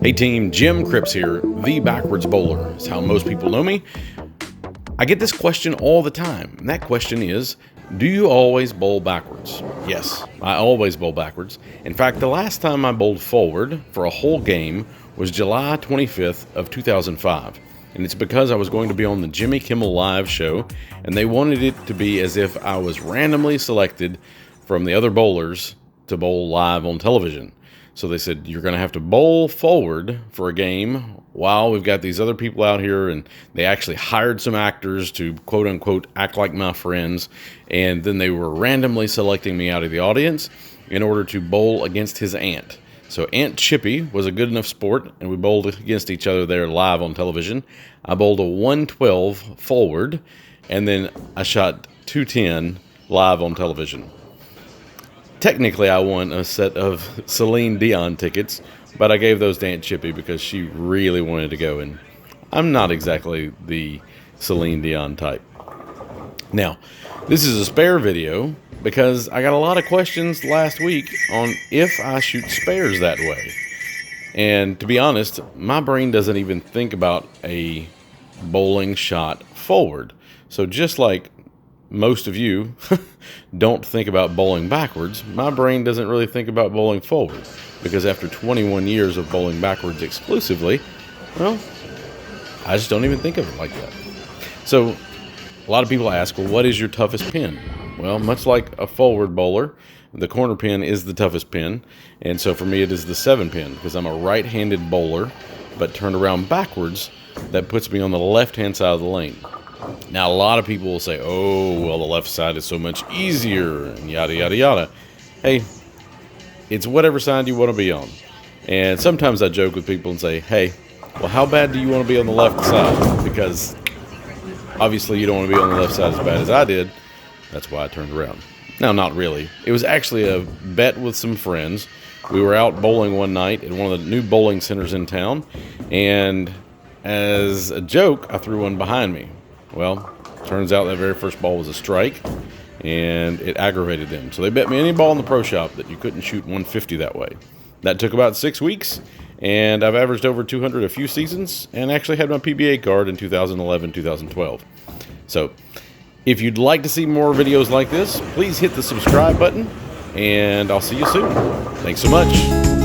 Hey team, Jim Cripps here. The Backwards Bowler is how most people know me. I get this question all the time, and that question is, do you always bowl backwards? Yes, I always bowl backwards. In fact, the last time I bowled forward for a whole game was July 25th of 2005. And it's because I was going to be on the Jimmy Kimmel live show, and they wanted it to be as if I was randomly selected from the other bowlers to bowl live on television. So they said, you're going to have to bowl forward for a game while we've got these other people out here. And they actually hired some actors to, quote unquote, act like my friends. And then they were randomly selecting me out of the audience in order to bowl against his aunt. So Aunt Chippy was a good enough sport, and we bowled against each other there live on television. I bowled a 112 forward, and then I shot 210 live on television. Technically, I won a set of Celine Dion tickets, but I gave those to Aunt Chippy because she really wanted to go, and I'm not exactly the Celine Dion type. Now, this is a spare video because I got a lot of questions last week on if I shoot spares that way. And to be honest, my brain doesn't even think about a bowling shot forward. So just like most of you don't think about bowling backwards, my brain doesn't really think about bowling forward, because after 21 years of bowling backwards exclusively, well, I just don't even think of it like that. So a lot of people ask, well, what is your toughest pin? Well, much like a forward bowler, the corner pin is the toughest pin, and so for me it is the 7 pin, because I'm a right-handed bowler but turned around backwards. That puts me on the left-hand side of the lane. Now, a lot of people will say, oh, well, the left side is so much easier, and yada, yada, yada. Hey, it's whatever side you want to be on. And sometimes I joke with people and say, hey, well, how bad do you want to be on the left side? Because obviously you don't want to be on the left side as bad as I did. That's why I turned around. No, not really. It was actually a bet with some friends. We were out bowling one night at one of the new bowling centers in town, and as a joke, I threw one behind me. Well, turns out that very first ball was a strike, and it aggravated them. So they bet me any ball in the pro shop that you couldn't shoot 150 that way. That took about 6 weeks, and I've averaged over 200 a few seasons, and actually had my PBA card in 2011, 2012. So if you'd like to see more videos like this, please hit the subscribe button, and I'll see you soon. Thanks so much.